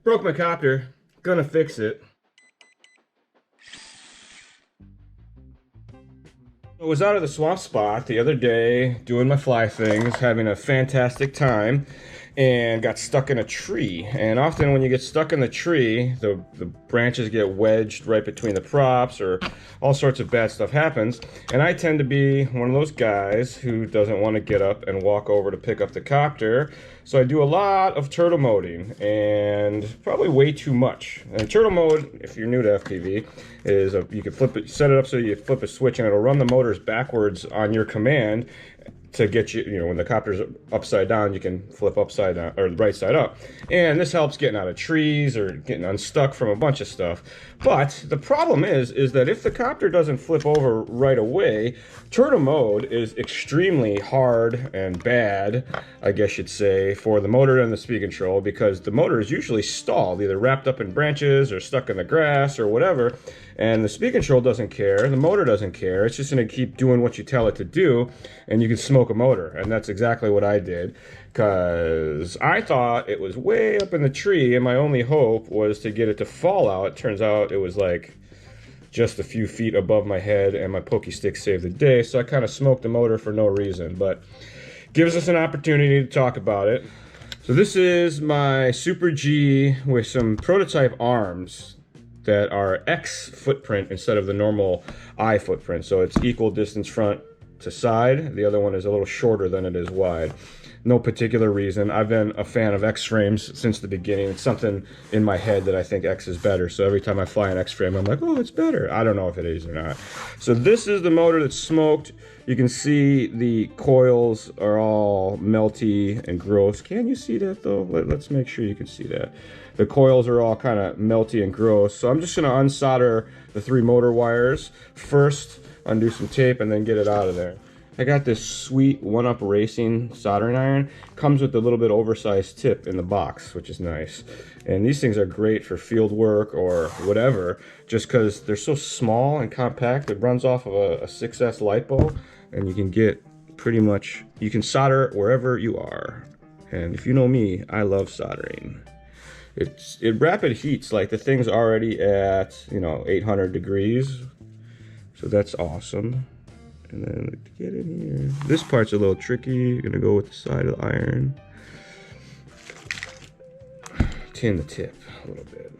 Broke my copter. Gonna fix it. I was out of the swamp spot the other day doing my fly things, having a fantastic time, and got stuck in a tree. And often when you get stuck in the tree, the branches get wedged right between the props, or all sorts of bad stuff happens. And I tend to be one of those guys who doesn't want to get up and walk over to pick up the copter. So I do a lot of turtle moding, and probably way too much. And turtle mode, if you're new to FPV, is you can flip it, set it up so you flip a switch and it'll run the motors backwards on your command to get you, when the copter's upside down, you can flip upside down or right side up. And this helps getting out of trees or getting unstuck from a bunch of stuff. But the problem is that if the copter doesn't flip over right away, turtle mode is extremely hard and bad, I guess you'd say, for the motor and the speed control, because the motor is usually stalled, either wrapped up in branches or stuck in the grass or whatever. And the speed control doesn't care, the motor doesn't care, it's just gonna keep doing what you tell it to do, and you can smoke a motor. And that's exactly what I did, because I thought it was way up in the tree, and my only hope was to get it to fall out. It turns out it was like just a few feet above my head, and my pokey stick saved the day, so I kind of smoked the motor for no reason, but gives us an opportunity to talk about it. So this is my Super G with some prototype arms that are X footprint instead of the normal I footprint. So it's equal distance front to side. The other one is a little shorter than it is wide. No particular reason. I've been a fan of X frames since the beginning. It's something in my head that I think X is better. So every time I fly an X frame, I'm like, oh, it's better. I don't know if it is or not. So this is the motor that's smoked. You can see the coils are all melty and gross. Can you see that though? Let's make sure you can see that. The coils are all kind of melty and gross. So I'm just gonna unsolder the 3 motor wires first, undo some tape, and then get it out of there. I got this sweet 1-Up Racing soldering iron. Comes with a little bit oversized tip in the box, which is nice. And these things are great for field work or whatever, just because they're so small and compact. It runs off of a 6S LiPo, and you can get pretty much, you can solder wherever you are. And if you know me, I love soldering. It rapid heats, like the thing's already at 800 degrees, so that's awesome. And then to get in here, this part's a little tricky. You're gonna go with the side of the iron, tin the tip a little bit.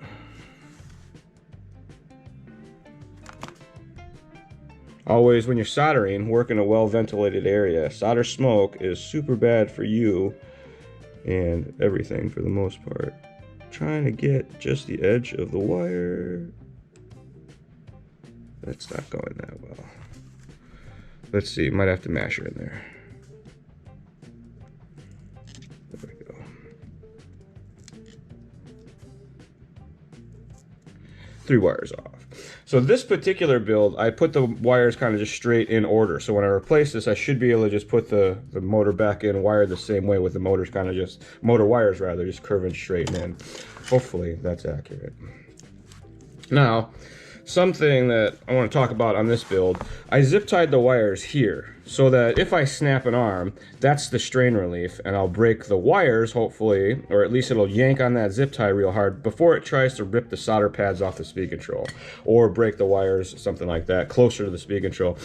Always, when you're soldering, work in a well-ventilated area. Solder smoke is super bad for you and everything for the most part. Trying to get just the edge of the wire. That's not going that well. Let's see, might have to mash her in there. There we go. Three wires off. So this particular build, I put the wires kind of just straight in order. So when I replace this, I should be able to just put the motor back in, wired the same way, with the motors kind of just, motor wires rather, just curving straight in. Hopefully that's accurate. Now, something that I want to talk about on this build, I zip tied the wires here so that if I snap an arm, that's the strain relief, and I'll break the wires hopefully, or at least it'll yank on that zip tie real hard before it tries to rip the solder pads off the speed control, or break the wires, something like that, closer to the speed control.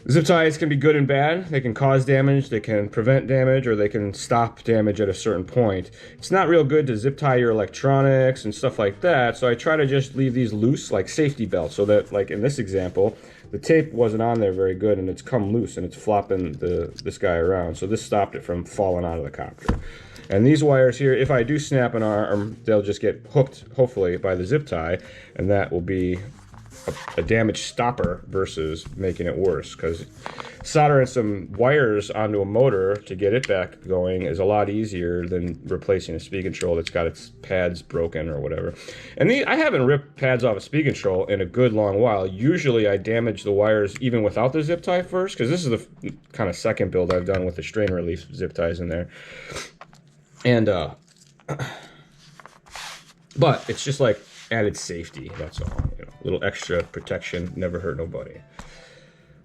Zip ties can be good and bad. They can cause damage, they can prevent damage, or they can stop damage at a certain point. It's not real good to zip tie your electronics and stuff like that, so I try to just leave these loose like safety belts, so that, like in this example, the tape wasn't on there very good and it's come loose and it's flopping this guy around. So this stopped it from falling out of the copter. And these wires here, if I do snap an arm, they'll just get hooked, hopefully, by the zip tie, and that will be a damage stopper versus making it worse, because soldering some wires onto a motor to get it back going is a lot easier than replacing a speed control that's got its pads broken or whatever. And I haven't ripped pads off a speed control in a good long while. Usually I damage the wires even without the zip tie first, because this is the kind of second build I've done with the strain relief zip ties in there. And but it's just like added safety, that's all. A little extra protection, never hurt nobody.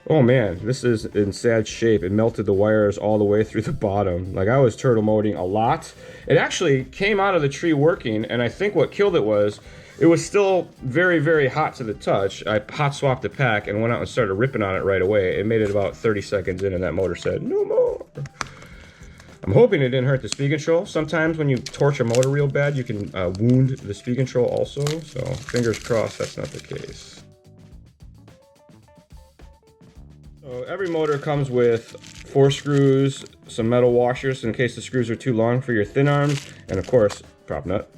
Oh man, this is in sad shape. It melted the wires all the way through the bottom. Like, I was turtle moding a lot. It actually came out of the tree working, and I think what killed it was still very, very hot to the touch. I hot swapped the pack and went out and started ripping on it right away. It made it about 30 seconds in, and that motor said, no more. I'm hoping it didn't hurt the speed control. Sometimes when you torch a motor real bad, you can wound the speed control also. So fingers crossed that's not the case. So every motor comes with 4 screws, some metal washers in case the screws are too long for your thin arms, and of course, prop nut.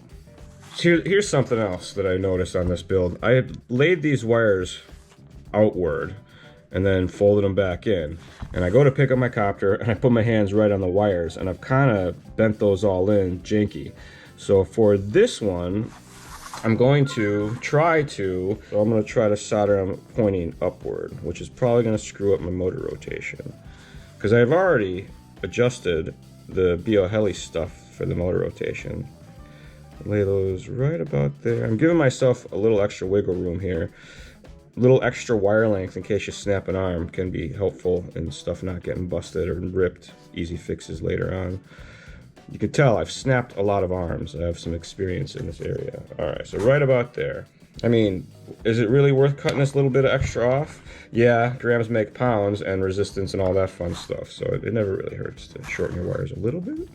Here's something else that I noticed on this build. I had laid these wires outward and then folded them back in. And I go to pick up my copter and I put my hands right on the wires, and I've kind of bent those all in janky. So for this one, I'm going to try to solder them pointing upward, which is probably going to screw up my motor rotation. Because I've already adjusted the BioHeli stuff for the motor rotation. Lay those right about there. I'm giving myself a little extra wiggle room here. A little extra wire length in case you snap an arm can be helpful in stuff not getting busted or ripped. Easy fixes later on. You can tell I've snapped a lot of arms. I have some experience in this area. All right, so right about there. I mean, is it really worth cutting this little bit of extra off? Yeah, grams make pounds and resistance and all that fun stuff. So it never really hurts to shorten your wires a little bit.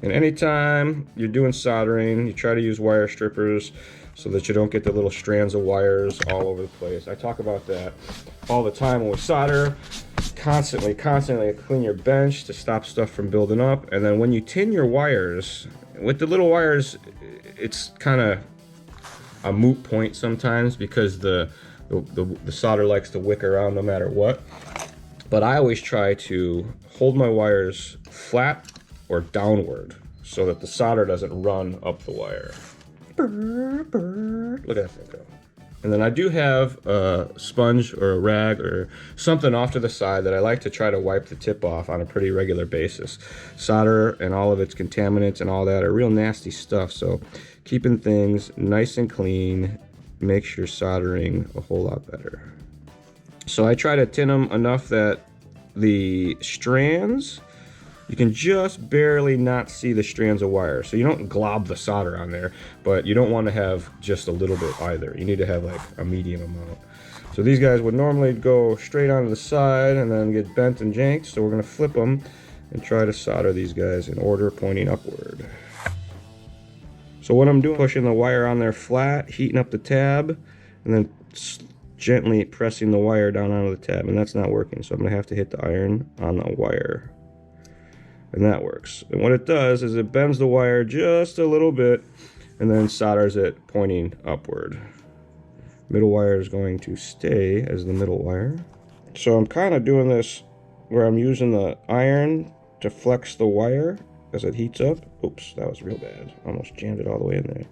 And anytime you're doing soldering, you try to use wire strippers so that you don't get the little strands of wires all over the place. I talk about that all the time when we solder. Constantly clean your bench to stop stuff from building up. And then when you tin your wires, with the little wires, it's kind of a moot point sometimes because the solder likes to wick around no matter what. But I always try to hold my wires flat or downward so that the solder doesn't run up the wire. Look at that thing go. And then I do have a sponge or a rag or something off to the side that I like to try to wipe the tip off on a pretty regular basis. Solder and all of its contaminants and all that are real nasty stuff, so keeping things nice and clean makes your soldering a whole lot better. So I try to tin them enough that the strands, you can just barely not see the strands of wire. So you don't glob the solder on there, but you don't want to have just a little bit either. You need to have like a medium amount. So these guys would normally go straight onto the side and then get bent and janked. So we're going to flip them and try to solder these guys in order pointing upward. So what I'm doing, pushing the wire on there flat, heating up the tab, and then gently pressing the wire down onto the tab, and that's not working. So I'm going to have to hit the iron on the wire. And that works. And what it does is it bends the wire just a little bit and then solders it pointing upward. Middle wire is going to stay as the middle wire. So I'm kind of doing this where I'm using the iron to flex the wire as it heats up. Oops, that was real bad. Almost jammed it all the way in there.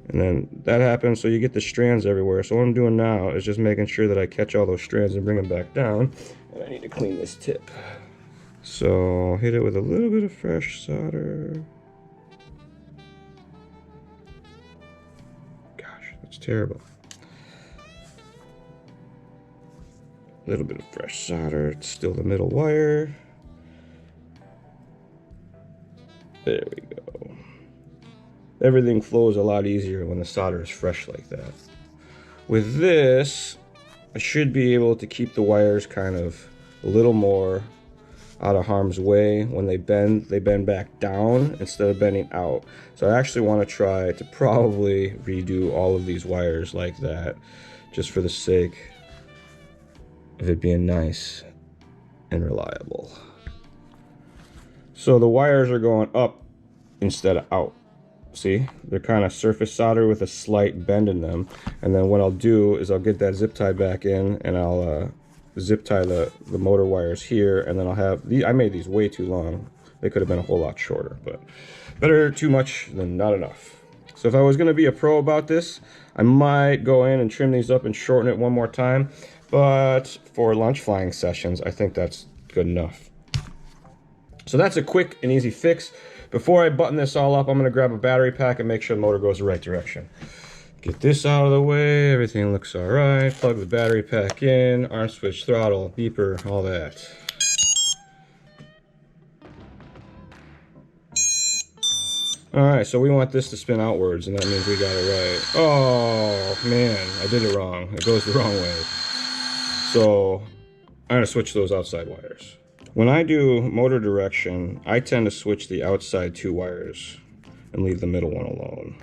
And then that happens, so you get the strands everywhere. So what I'm doing now is just making sure that I catch all those strands and bring them back down. And I need to clean this tip. So hit it with a little bit of fresh solder. Gosh, that's terrible. A little bit of fresh solder. It's still the middle wire. There we go. Everything flows a lot easier when the solder is fresh like that. With this, I should be able to keep the wires kind of a little more out of harm's way. When they bend back down instead of bending out. So I actually want to try to probably redo all of these wires like that, just for the sake of it being nice and reliable. So the wires are going up instead of out. See, they're kind of surface solder with a slight bend in them. And then what I'll do is I'll get that zip tie back in, and I'll zip tie the motor wires here, and then I'll have I made these way too long. They could have been a whole lot shorter, but better too much than not enough. So if I was going to be a pro about this, I might go in and trim these up and shorten it one more time, but for lunch flying sessions, I think that's good enough. So that's a quick and easy fix. Before I button this all up, I'm going to grab a battery pack and make sure the motor goes the right direction. Get this out of the way, everything looks all right. Plug the battery pack in, arm switch, throttle, beeper, all that. All right, so we want this to spin outwards, and that means we got it right. Oh, man, I did it wrong. It goes the wrong way. So I'm gonna switch those outside wires. When I do motor direction, I tend to switch the outside 2 wires and leave the middle one alone.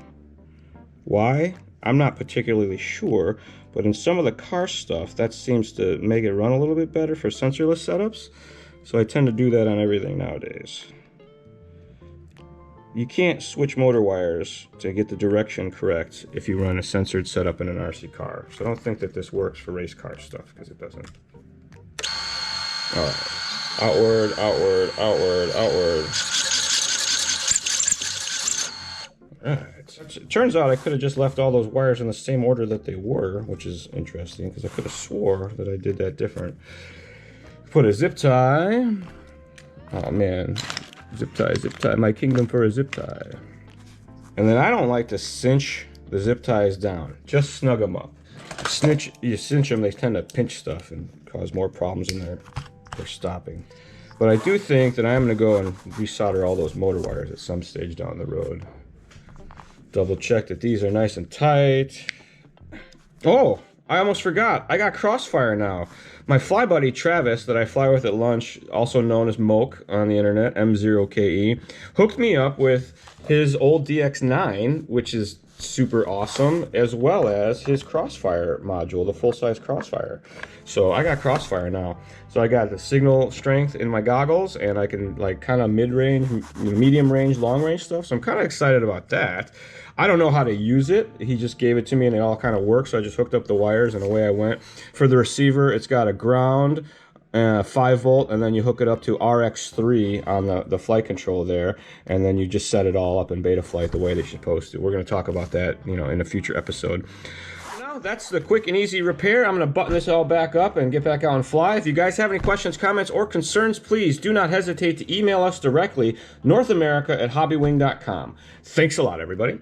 Why? I'm not particularly sure, but in some of the car stuff, that seems to make it run a little bit better for sensorless setups. So I tend to do that on everything nowadays. You can't switch motor wires to get the direction correct if you run a censored setup in an RC car. So I don't think that this works for race car stuff, because it doesn't. All right. Outward, outward, outward, outward. Alright, it turns out I could have just left all those wires in the same order that they were, which is interesting, because I could have swore that I did that different. Put a zip tie. Oh man, zip tie, my kingdom for a zip tie. And then I don't like to cinch the zip ties down, just snug them up. You cinch them, they tend to pinch stuff and cause more problems in they're stopping. But I do think that I'm going to go and resolder all those motor wires at some stage down the road. Double check that these are nice and tight. Oh, I almost forgot. I got Crossfire now. My fly buddy Travis that I fly with at lunch, also known as Moke on the internet, M0KE, hooked me up with his old DX9, which is super awesome, as well as his Crossfire module, the full-size Crossfire. So I got Crossfire now. So I got the signal strength in my goggles, and I can like kind of mid-range, medium range, long range stuff. So I'm kind of excited about that. I don't know how to use it. He just gave it to me and it all kind of works. So I just hooked up the wires and away I went. For the receiver, it's got a ground, 5 volt, and then you hook it up to RX3 on the flight control there, and then you just set it all up in beta flight the way they're supposed to. We're going to talk about that, you know, in a future episode. Now that's the quick and easy repair. I'm going to button this all back up and get back out and fly. If you guys have any questions, comments, or concerns, please do not hesitate to email us directly, northamerica@hobbywing.com. Thanks a lot, everybody.